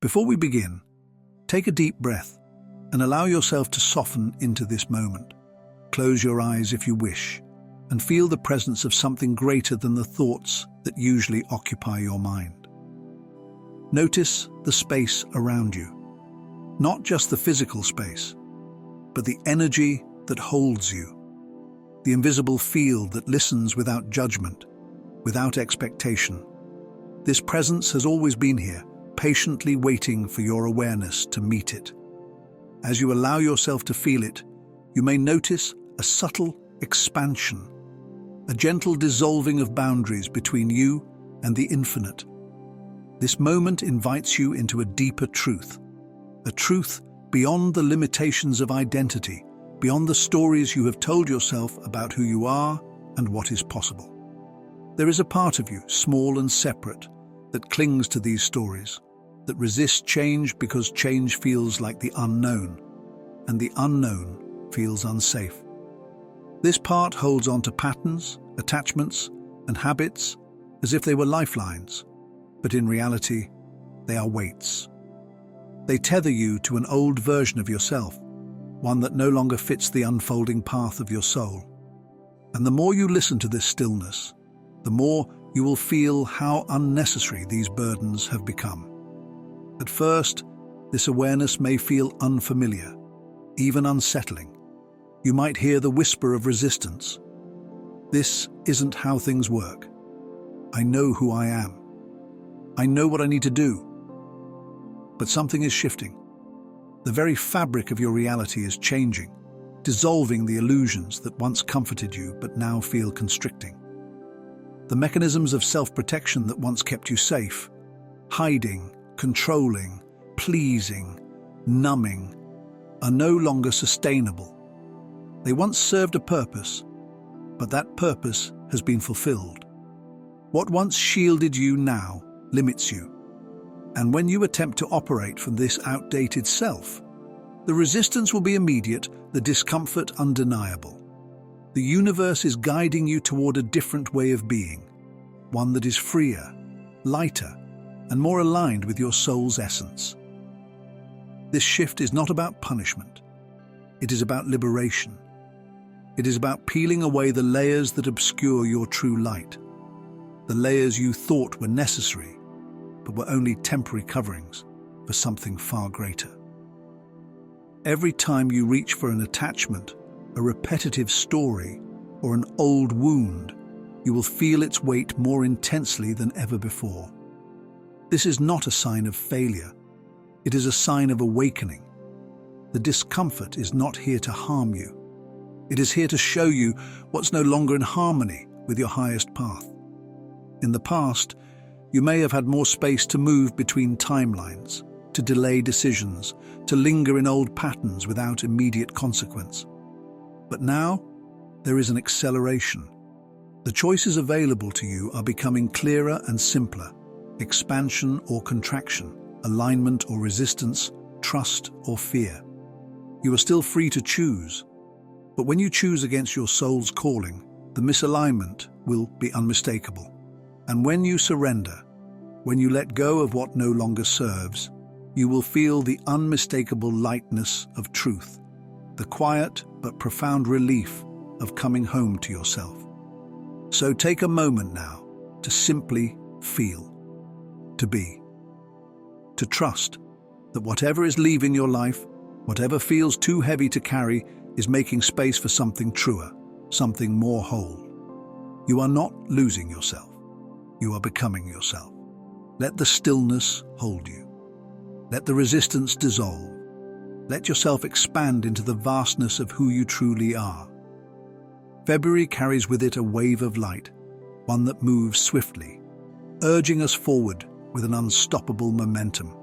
Before we begin, take a deep breath and allow yourself to soften into this moment. Close your eyes if you wish and feel the presence of something greater than the thoughts that usually occupy your mind. Notice the space around you, not just the physical space, but the energy that holds you, the invisible field that listens without judgment, without expectation. This presence has always been here, patiently waiting for your awareness to meet it. As you allow yourself to feel it, you may notice a subtle expansion, a gentle dissolving of boundaries between you and the infinite. This moment invites you into a deeper truth, a truth beyond the limitations of identity, beyond the stories you have told yourself about who you are and what is possible. There is a part of you, small and separate, that clings to these stories, that resists change because change feels like the unknown, and the unknown feels unsafe. This part holds on to patterns, attachments, and habits as if they were lifelines, but in reality, they are weights. They tether you to an old version of yourself, one that no longer fits the unfolding path of your soul. And the more you listen to this stillness, the more you will feel how unnecessary these burdens have become. At first, this awareness may feel unfamiliar, even unsettling. You might hear the whisper of resistance. This isn't how things work. I know who I am. I know what I need to do. But something is shifting. The very fabric of your reality is changing, dissolving the illusions that once comforted you but now feel constricting. The mechanisms of self-protection that once kept you safe, hiding, controlling, pleasing, numbing, are no longer sustainable. They once served a purpose, but that purpose has been fulfilled. What once shielded you now limits you. And when you attempt to operate from this outdated self, the resistance will be immediate, the discomfort undeniable. The universe is guiding you toward a different way of being, one that is freer, lighter, and more aligned with your soul's essence. This shift is not about punishment. It is about liberation. It is about peeling away the layers that obscure your true light, the layers you thought were necessary, but were only temporary coverings for something far greater. Every time you reach for an attachment, a repetitive story, or an old wound, you will feel its weight more intensely than ever before. This is not a sign of failure. It is a sign of awakening. The discomfort is not here to harm you. It is here to show you what's no longer in harmony with your highest path. In the past, you may have had more space to move between timelines, to delay decisions, to linger in old patterns without immediate consequence. But now, there is an acceleration. The choices available to you are becoming clearer and simpler: expansion or contraction, alignment or resistance, trust or fear. You are still free to choose, but when you choose against your soul's calling, the misalignment will be unmistakable. And when you surrender, when you let go of what no longer serves, you will feel the unmistakable lightness of truth, the quiet but profound relief of coming home to yourself. So take a moment now to simply feel, to be, to trust that whatever is leaving your life, whatever feels too heavy to carry, is making space for something truer, something more whole. You are not losing yourself. You are becoming yourself. Let the stillness hold you. Let the resistance dissolve. Let yourself expand into the vastness of who you truly are. February carries with it a wave of light, one that moves swiftly, urging us forward with an unstoppable momentum.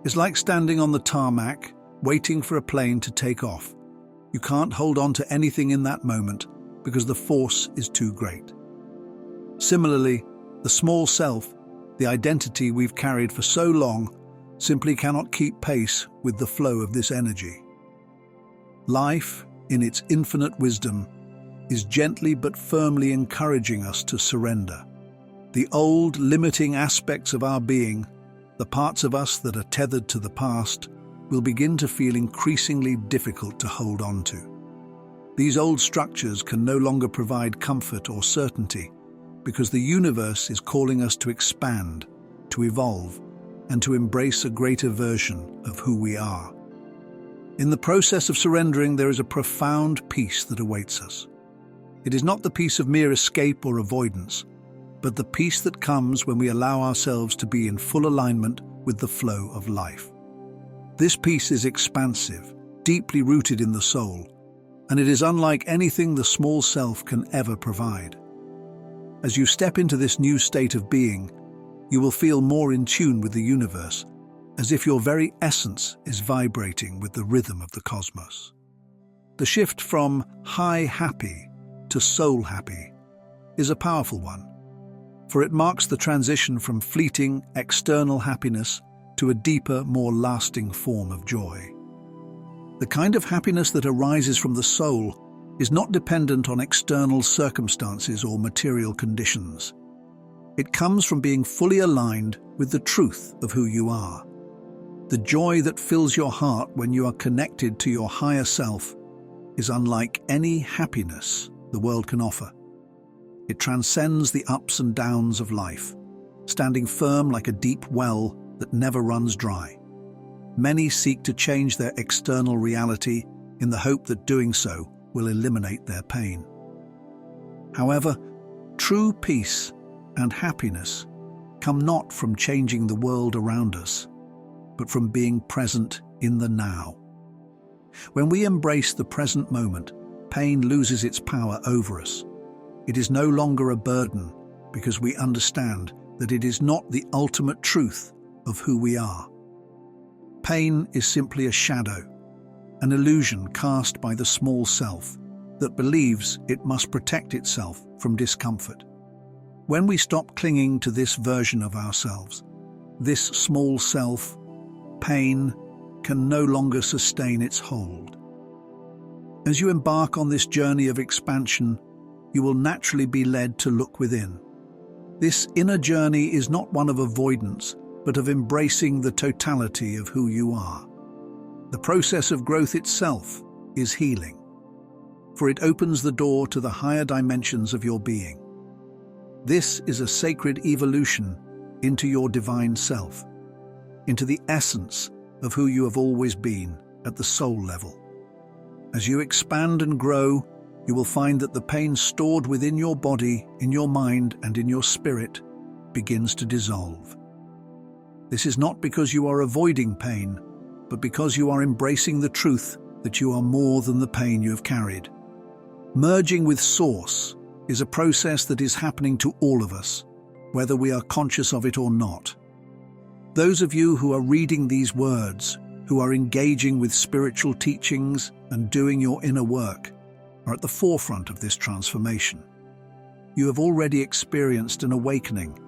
It's like standing on the tarmac, waiting for a plane to take off. You can't hold on to anything in that moment because the force is too great. Similarly, the small self, the identity we've carried for so long, simply cannot keep pace with the flow of this energy. Life, in its infinite wisdom, is gently but firmly encouraging us to surrender. The old, limiting aspects of our being, the parts of us that are tethered to the past will begin to feel increasingly difficult to hold on to. These old structures can no longer provide comfort or certainty because the universe is calling us to expand, to evolve, and to embrace a greater version of who we are. In the process of surrendering, there is a profound peace that awaits us. It is not the peace of mere escape or avoidance, but the peace that comes when we allow ourselves to be in full alignment with the flow of life. This peace is expansive, deeply rooted in the soul, and it is unlike anything the small self can ever provide. As you step into this new state of being, you will feel more in tune with the universe, as if your very essence is vibrating with the rhythm of the cosmos. The shift from high happy to soul happy is a powerful one, for it marks the transition from fleeting external happiness to a deeper, more lasting form of joy. The kind of happiness that arises from the soul is not dependent on external circumstances or material conditions. It comes from being fully aligned with the truth of who you are. The joy that fills your heart when you are connected to your higher self is unlike any happiness the world can offer. It transcends the ups and downs of life, standing firm like a deep well that never runs dry. Many seek to change their external reality in the hope that doing so will eliminate their pain. However, true peace and happiness come not from changing the world around us, but from being present in the now. When we embrace the present moment, pain loses its power over us. It is no longer a burden because we understand that it is not the ultimate truth of who we are. Pain is simply a shadow, an illusion cast by the small self that believes it must protect itself from discomfort. When we stop clinging to this version of ourselves, this small self, pain can no longer sustain its hold. As you embark on this journey of expansion, you will naturally be led to look within. This inner journey is not one of avoidance, but of embracing the totality of who you are. The process of growth itself is healing, for it opens the door to the higher dimensions of your being. This is a sacred evolution into your divine self, into the essence of who you have always been at the soul level. As you expand and grow, you will find that the pain stored within your body, in your mind, and in your spirit begins to dissolve. This is not because you are avoiding pain, but because you are embracing the truth that you are more than the pain you have carried. Merging with Source is a process that is happening to all of us, whether we are conscious of it or not. Those of you who are reading these words, who are engaging with spiritual teachings and doing your inner work, are at the forefront of this transformation. You have already experienced an awakening.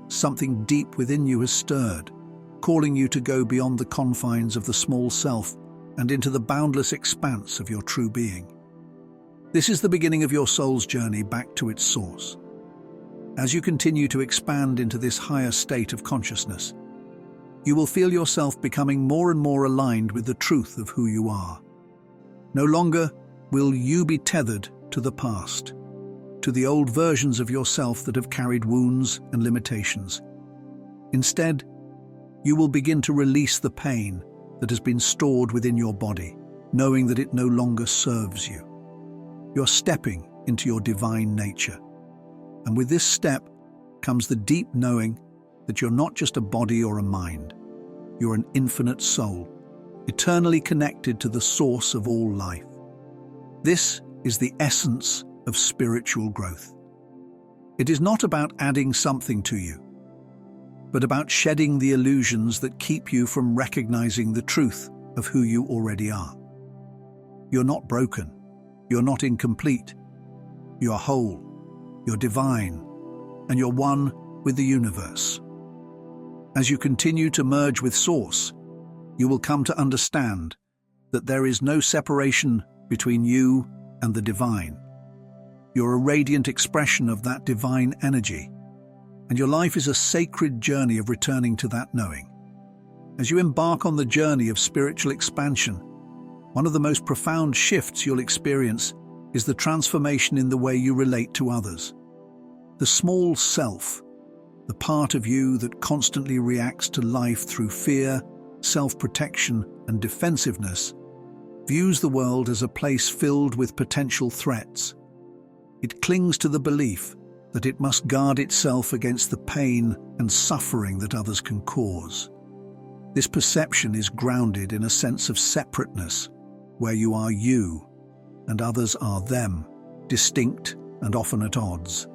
Something deep within you has stirred, calling you to go beyond the confines of the small self and into the boundless expanse of your true being. This is the beginning of your soul's journey back to its source. As you continue to expand into this higher state of consciousness, you will feel yourself becoming more and more aligned with the truth of who you are. No longer will you be tethered to the past, to the old versions of yourself that have carried wounds and limitations. Instead, you will begin to release the pain that has been stored within your body, knowing that it no longer serves you. You're stepping into your divine nature. And with this step comes the deep knowing that you're not just a body or a mind. You're an infinite soul, eternally connected to the source of all life. This is the essence of spiritual growth. It is not about adding something to you, but about shedding the illusions that keep you from recognizing the truth of who you already are. You're not broken. You're not incomplete. You're whole. You're divine. And you're one with the universe. As you continue to merge with Source, you will come to understand that there is no separation between you and the divine. You're a radiant expression of that divine energy, and your life is a sacred journey of returning to that knowing. As you embark on the journey of spiritual expansion, one of the most profound shifts you'll experience is the transformation in the way you relate to others. The small self, the part of you that constantly reacts to life through fear, self-protection, and defensiveness, views the world as a place filled with potential threats. It clings to the belief that it must guard itself against the pain and suffering that others can cause. This perception is grounded in a sense of separateness, where you are you and others are them, distinct and often at odds.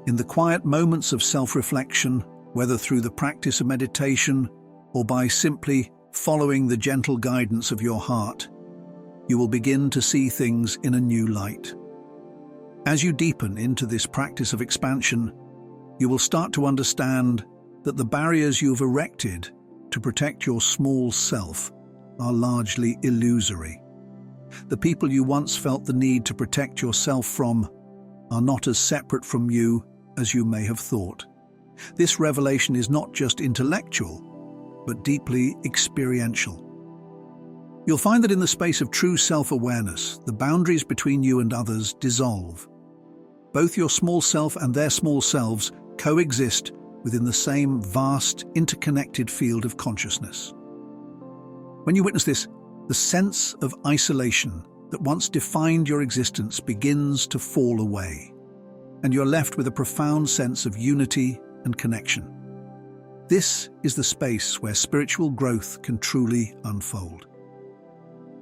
In the quiet moments of self-reflection, whether through the practice of meditation or by simply following the gentle guidance of your heart, you will begin to see things in a new light. As you deepen into this practice of expansion, you will start to understand that the barriers you've erected to protect your small self are largely illusory. The people you once felt the need to protect yourself from are not as separate from you as you may have thought. This revelation is not just intellectual, but deeply experiential. You'll find that in the space of true self-awareness, the boundaries between you and others dissolve. Both your small self and their small selves coexist within the same vast, interconnected field of consciousness. When you witness this, the sense of isolation that once defined your existence begins to fall away, and you're left with a profound sense of unity and connection. This is the space where spiritual growth can truly unfold.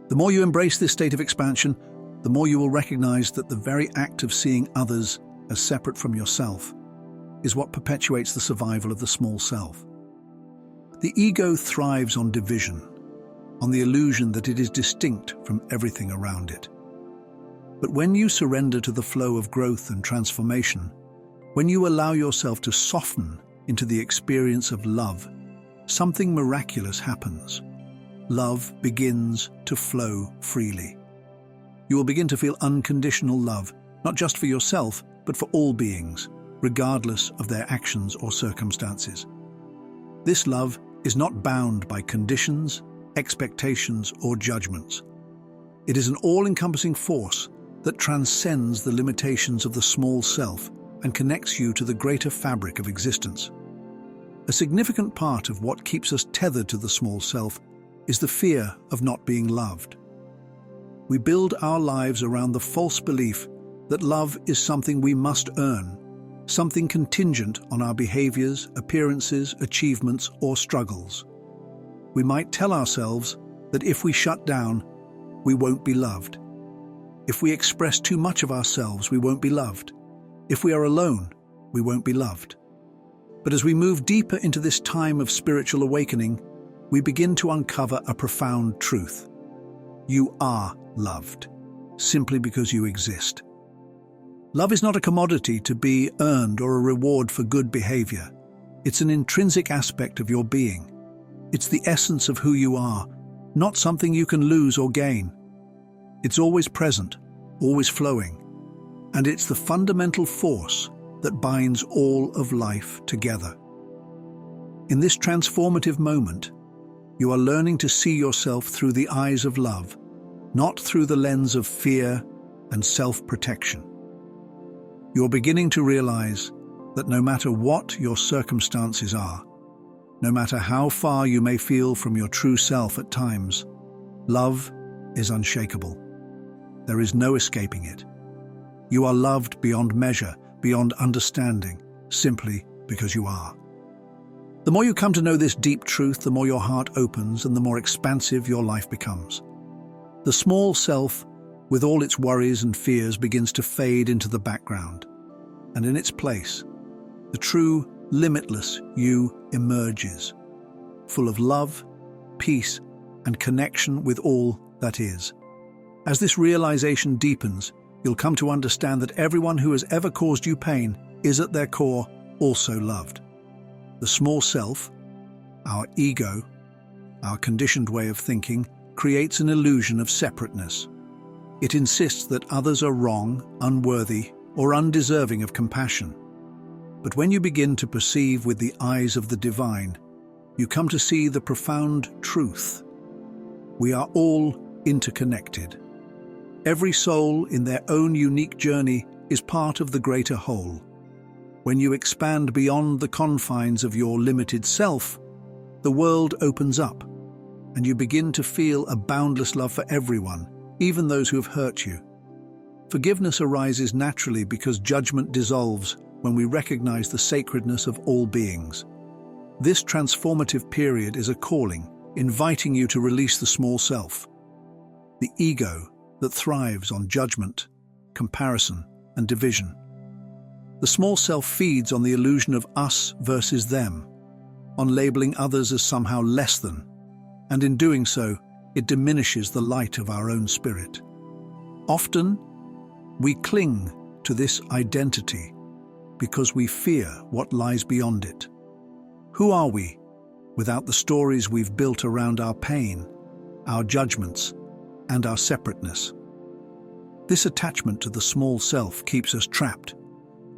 The more you embrace this state of expansion, the more you will recognize that the very act of seeing others as separate from yourself is what perpetuates the survival of the small self. The ego thrives on division, on the illusion that it is distinct from everything around it. But when you surrender to the flow of growth and transformation, when you allow yourself to soften into the experience of love, something miraculous happens. Love begins to flow freely. You will begin to feel unconditional love, not just for yourself, but for all beings, regardless of their actions or circumstances. This love is not bound by conditions, expectations, or judgments. It is an all-encompassing force that transcends the limitations of the small self and connects you to the greater fabric of existence. A significant part of what keeps us tethered to the small self is the fear of not being loved. We build our lives around the false belief that love is something we must earn, something contingent on our behaviors, appearances, achievements, or struggles. We might tell ourselves that if we shut down, we won't be loved. If we express too much of ourselves, we won't be loved. If we are alone, we won't be loved. But as we move deeper into this time of spiritual awakening, we begin to uncover a profound truth. You are loved, simply because you exist. Love is not a commodity to be earned or a reward for good behavior. It's an intrinsic aspect of your being. It's the essence of who you are, not something you can lose or gain. It's always present, always flowing, and it's the fundamental force that binds all of life together. In this transformative moment, you are learning to see yourself through the eyes of love, not through the lens of fear and self-protection. You're beginning to realize that no matter what your circumstances are, no matter how far you may feel from your true self at times, love is unshakable. There is no escaping it. You are loved beyond measure, beyond understanding, simply because you are. The more you come to know this deep truth, the more your heart opens and the more expansive your life becomes. The small self, with all its worries and fears, begins to fade into the background, and in its place, the true, limitless you emerges, full of love, peace, and connection with all that is. As this realization deepens, you'll come to understand that everyone who has ever caused you pain is at their core also loved. The small self, our ego, our conditioned way of thinking, creates an illusion of separateness. It insists that others are wrong, unworthy, or undeserving of compassion. But when you begin to perceive with the eyes of the divine, you come to see the profound truth. We are all interconnected. Every soul in their own unique journey is part of the greater whole. When you expand beyond the confines of your limited self, the world opens up, and you begin to feel a boundless love for everyone, even those who have hurt you. Forgiveness arises naturally because judgment dissolves when we recognize the sacredness of all beings. This transformative period is a calling, inviting you to release the small self, the ego that thrives on judgment, comparison, and division. The small self feeds on the illusion of us versus them, on labeling others as somehow less than, and in doing so, it diminishes the light of our own spirit. Often, we cling to this identity because we fear what lies beyond it. Who are we without the stories we've built around our pain, our judgments, and our separateness? This attachment to the small self keeps us trapped,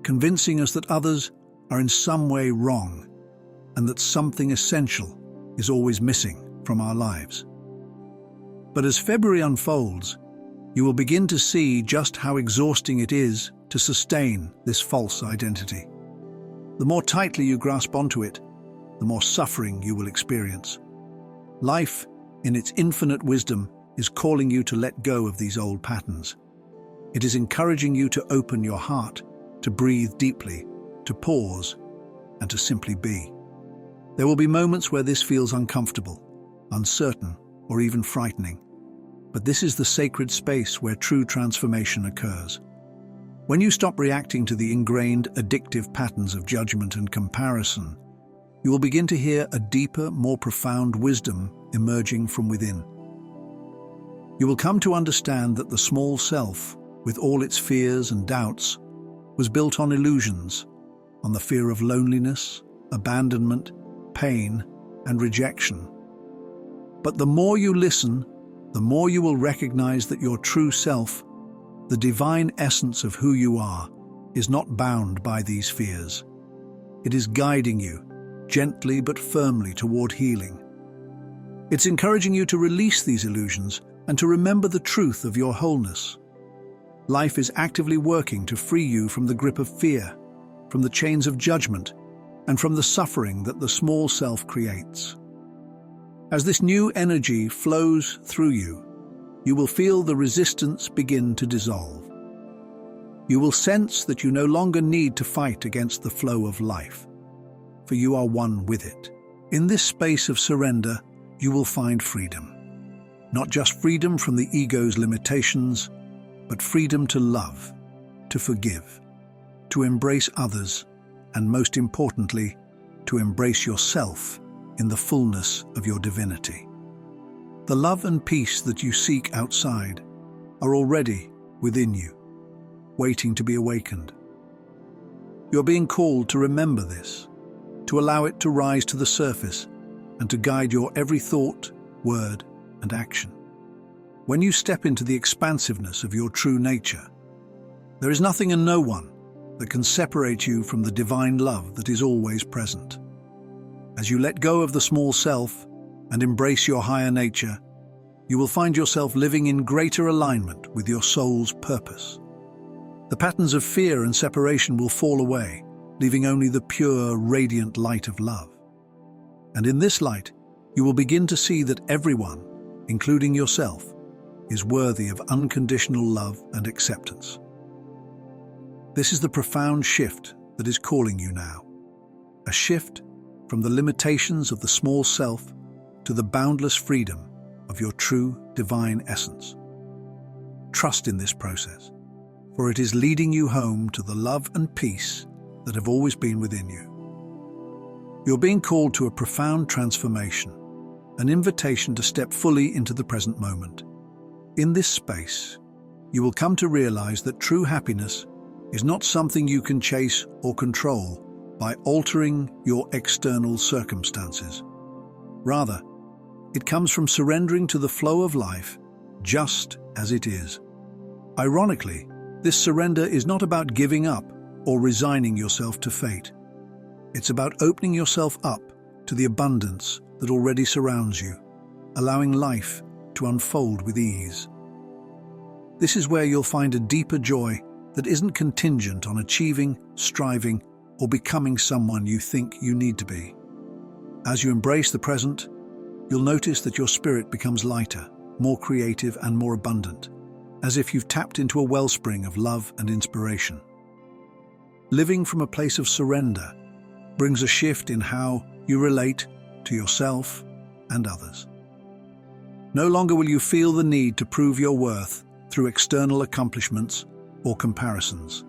convincing us that others are in some way wrong and that something essential is always missing from our lives. But as February unfolds, you will begin to see just how exhausting it is to sustain this false identity. The more tightly you grasp onto it, the more suffering you will experience. Life, in its infinite wisdom, is calling you to let go of these old patterns. It is encouraging you to open your heart, to breathe deeply, to pause, and to simply be. There will be moments where this feels uncomfortable, uncertain, or even frightening. But this is the sacred space where true transformation occurs. When you stop reacting to the ingrained, addictive patterns of judgment and comparison, you will begin to hear a deeper, more profound wisdom emerging from within. You will come to understand that the small self, with all its fears and doubts, was built on illusions, on the fear of loneliness, abandonment, pain, and rejection. But the more you listen, the more you will recognize that your true self, the divine essence of who you are, is not bound by these fears. It is guiding you, gently but firmly, toward healing. It's encouraging you to release these illusions and to remember the truth of your wholeness. Life is actively working to free you from the grip of fear, from the chains of judgment, and from the suffering that the small self creates. As this new energy flows through you, you will feel the resistance begin to dissolve. You will sense that you no longer need to fight against the flow of life, for you are one with it. In this space of surrender, you will find freedom. Not just freedom from the ego's limitations, but freedom to love, to forgive, to embrace others, and most importantly, to embrace yourself in the fullness of your divinity. The love and peace that you seek outside are already within you, waiting to be awakened. You're being called to remember this, to allow it to rise to the surface, and to guide your every thought, word, and action. When you step into the expansiveness of your true nature, there is nothing and no one that can separate you from the divine love that is always present. As you let go of the small self and embrace your higher nature, you will find yourself living in greater alignment with your soul's purpose. The patterns of fear and separation will fall away, leaving only the pure, radiant light of love. And in this light, you will begin to see that everyone, including yourself, is worthy of unconditional love and acceptance. This is the profound shift that is calling you now. A shift from the limitations of the small self to the boundless freedom of your true divine essence. Trust in this process, for it is leading you home to the love and peace that have always been within you. You're being called to a profound transformation, an invitation to step fully into the present moment. In this space, you will come to realize that true happiness is not something you can chase or control by altering your external circumstances. Rather, it comes from surrendering to the flow of life just as it is. Ironically, this surrender is not about giving up or resigning yourself to fate. It's about opening yourself up to the abundance that already surrounds you, allowing life to unfold with ease. This is where you'll find a deeper joy that isn't contingent on achieving, striving, or becoming someone you think you need to be. As you embrace the present, you'll notice that your spirit becomes lighter, more creative, and more abundant, as if you've tapped into a wellspring of love and inspiration. Living from a place of surrender brings a shift in how you relate to yourself and others. No longer will you feel the need to prove your worth through external accomplishments or comparisons.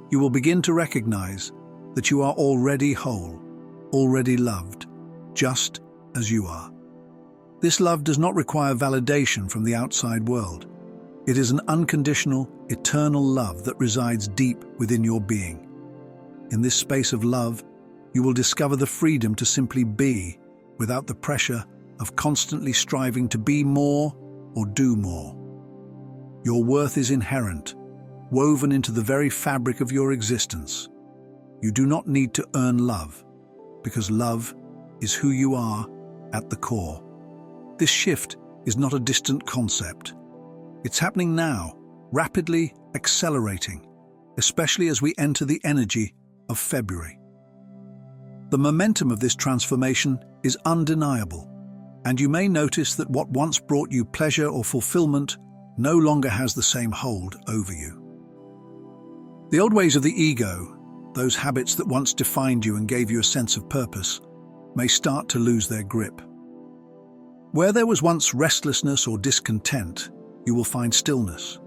You will begin to recognize that you are already whole, already loved, just as you are. This love does not require validation from the outside world. It is an unconditional, eternal love that resides deep within your being. In this space of love, you will discover the freedom to simply be without the pressure of constantly striving to be more or do more. Your worth is inherent, woven into the very fabric of your existence. You do not need to earn love, because love is who you are at the core. This shift is not a distant concept. It's happening now, rapidly accelerating, especially as we enter the energy of February. The momentum of this transformation is undeniable, and you may notice that what once brought you pleasure or fulfillment no longer has the same hold over you. The old ways of the ego, those habits that once defined you and gave you a sense of purpose, may start to lose their grip. Where there was once restlessness or discontent, you will find stillness.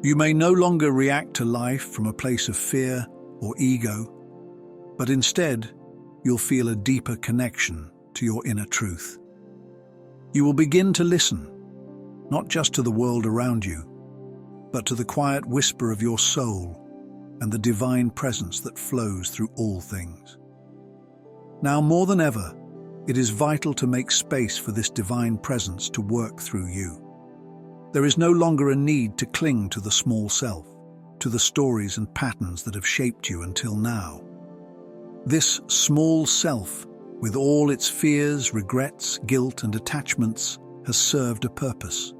You may no longer react to life from a place of fear or ego, but instead, you'll feel a deeper connection to your inner truth. You will begin to listen, not just to the world around you, but to the quiet whisper of your soul and the divine presence that flows through all things. Now more than ever, it is vital to make space for this divine presence to work through you. There is no longer a need to cling to the small self, to the stories and patterns that have shaped you until now. This small self, with all its fears, regrets, guilt, and attachments, has served a purpose.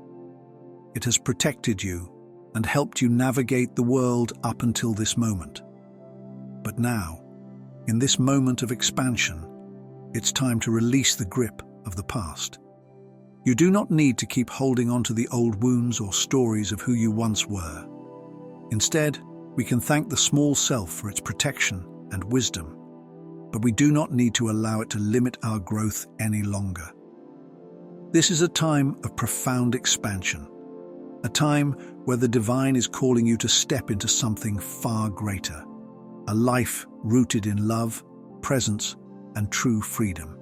It has protected you and helped you navigate the world up until this moment. But now, in this moment of expansion, it's time to release the grip of the past. You do not need to keep holding on to the old wounds or stories of who you once were. Instead, we can thank the small self for its protection and wisdom, but we do not need to allow it to limit our growth any longer. This is a time of profound expansion, a time where the divine is calling you to step into something far greater, a life rooted in love, presence, and true freedom.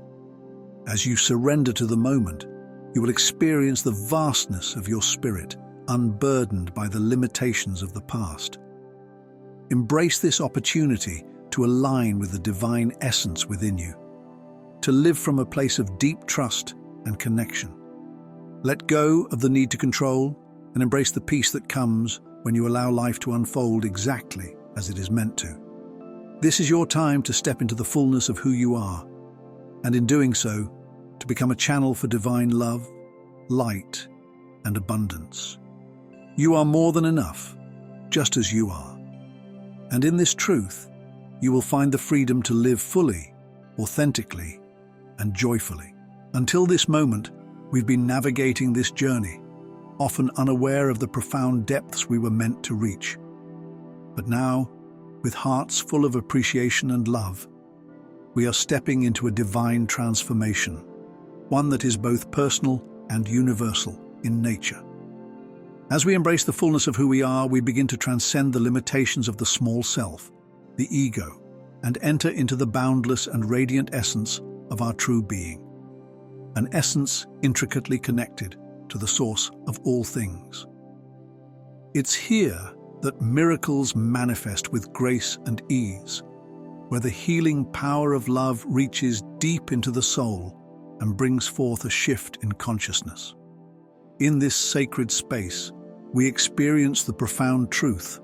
As you surrender to the moment, you will experience the vastness of your spirit, unburdened by the limitations of the past. Embrace this opportunity to align with the divine essence within you, to live from a place of deep trust and connection. Let go of the need to control and embrace the peace that comes when you allow life to unfold exactly as it is meant to. This is your time to step into the fullness of who you are, and in doing so, to become a channel for divine love, light, and abundance. You are more than enough, just as you are. And in this truth, you will find the freedom to live fully, authentically, and joyfully. Until this moment, we've been navigating this journey, often unaware of the profound depths we were meant to reach. But now, with hearts full of appreciation and love, we are stepping into a divine transformation, one that is both personal and universal in nature. As we embrace the fullness of who we are, we begin to transcend the limitations of the small self, the ego, and enter into the boundless and radiant essence of our true being, an essence intricately connected to the source of all things. It's here that miracles manifest with grace and ease, where the healing power of love reaches deep into the soul and brings forth a shift in consciousness. In this sacred space, we experience the profound truth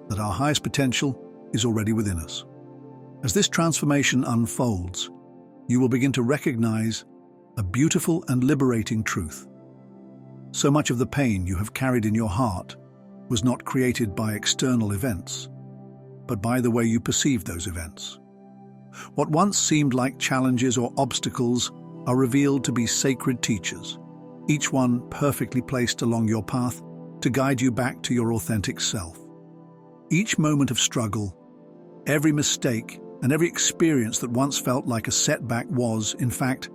that our highest potential is already within us. As this transformation unfolds, you will begin to recognize a beautiful and liberating truth. So much of the pain you have carried in your heart was not created by external events, but by the way you perceive those events. What once seemed like challenges or obstacles are revealed to be sacred teachers, each one perfectly placed along your path to guide you back to your authentic self. Each moment of struggle, every mistake, and every experience that once felt like a setback was, in fact,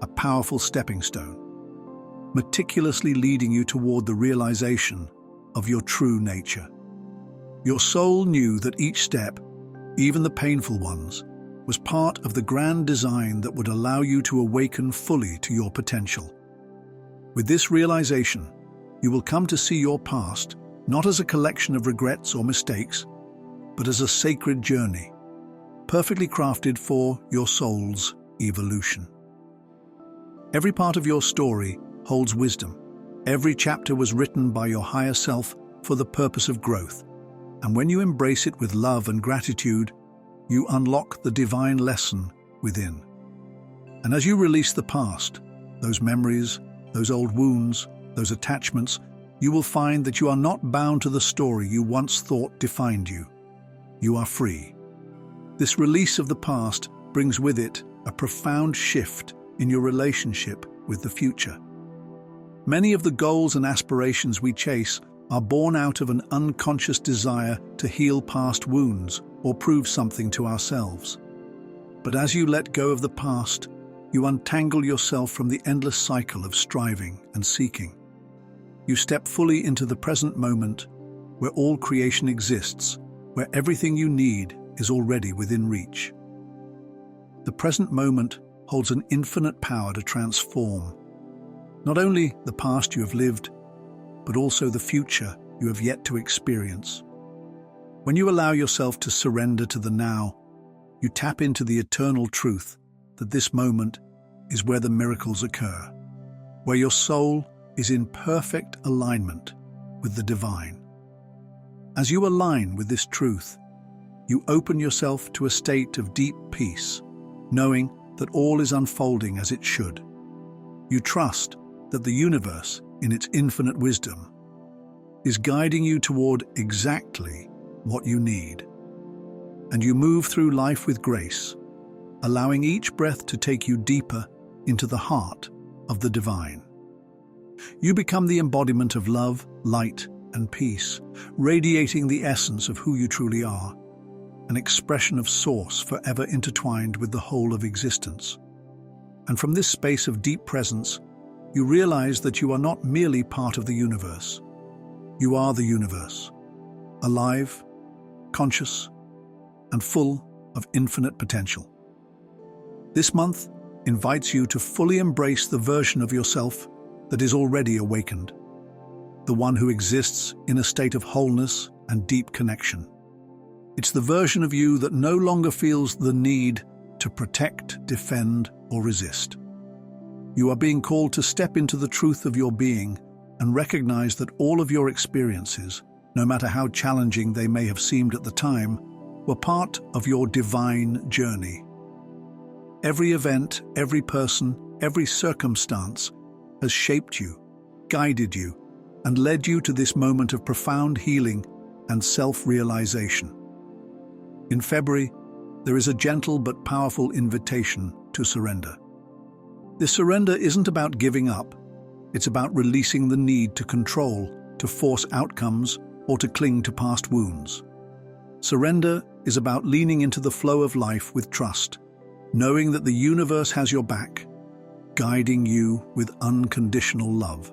a powerful stepping stone, meticulously leading you toward the realization of your true nature. Your soul knew that each step, even the painful ones, was part of the grand design that would allow you to awaken fully to your potential. With this realization, you will come to see your past not as a collection of regrets or mistakes, but as a sacred journey, perfectly crafted for your soul's evolution. Every part of your story holds wisdom. Every chapter was written by your higher self for the purpose of growth, and when you embrace it with love and gratitude, you unlock the divine lesson within. And as you release the past, those memories, those old wounds, those attachments, you will find that you are not bound to the story you once thought defined you. You are free. This release of the past brings with it a profound shift in your relationship with the future. Many of the goals and aspirations we chase are born out of an unconscious desire to heal past wounds or prove something to ourselves. But as you let go of the past, you untangle yourself from the endless cycle of striving and seeking. You step fully into the present moment, where all creation exists, where everything you need is already within reach. The present moment holds an infinite power to transform not only the past you have lived, but also the future you have yet to experience. When you allow yourself to surrender to the now, you tap into the eternal truth that this moment is where the miracles occur, where your soul is in perfect alignment with the divine. As you align with this truth, you open yourself to a state of deep peace, knowing that all is unfolding as it should. You trust that the universe, in its infinite wisdom, is guiding you toward exactly what you need. And you move through life with grace, allowing each breath to take you deeper into the heart of the divine. You become the embodiment of love, light, and peace, radiating the essence of who you truly are, an expression of Source forever intertwined with the whole of existence. And from this space of deep presence, you realize that you are not merely part of the universe. You are the universe, alive, conscious, and full of infinite potential. This month invites you to fully embrace the version of yourself that is already awakened, the one who exists in a state of wholeness and deep connection. It's the version of you that no longer feels the need to protect, defend, or resist. You are being called to step into the truth of your being and recognize that all of your experiences, no matter how challenging they may have seemed at the time, were part of your divine journey. Every event, every person, every circumstance has shaped you, guided you, and led you to this moment of profound healing and self-realization. In February, there is a gentle but powerful invitation to surrender. This surrender isn't about giving up. It's about releasing the need to control, to force outcomes, or to cling to past wounds. Surrender is about leaning into the flow of life with trust, knowing that the universe has your back, guiding you with unconditional love.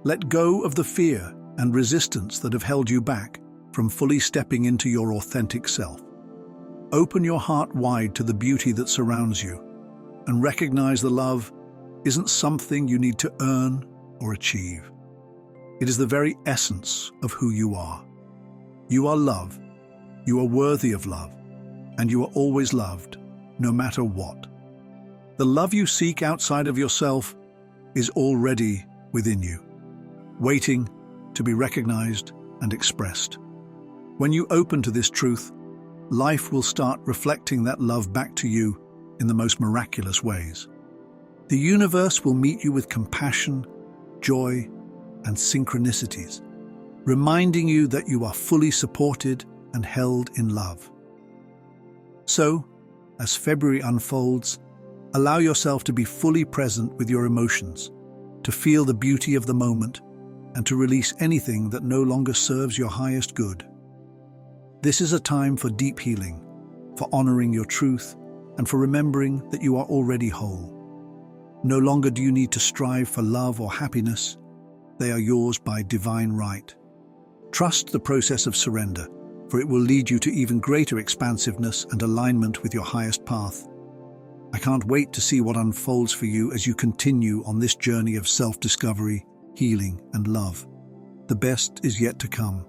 Let go of the fear and resistance that have held you back from fully stepping into your authentic self. Open your heart wide to the beauty that surrounds you, and recognize the love isn't something you need to earn or achieve. It is the very essence of who you are. You are love, you are worthy of love, and you are always loved, no matter what. The love you seek outside of yourself is already within you, waiting to be recognized and expressed. When you open to this truth, life will start reflecting that love back to you in the most miraculous ways. The universe will meet you with compassion, joy, and synchronicities, reminding you that you are fully supported and held in love. So, as February unfolds, allow yourself to be fully present with your emotions, to feel the beauty of the moment, and to release anything that no longer serves your highest good. This is a time for deep healing, for honoring your truth, and for remembering that you are already whole. No longer do you need to strive for love or happiness. They are yours by divine right. Trust the process of surrender, for it will lead you to even greater expansiveness and alignment with your highest path. I can't wait to see what unfolds for you as you continue on this journey of self-discovery, healing, and love. The best is yet to come.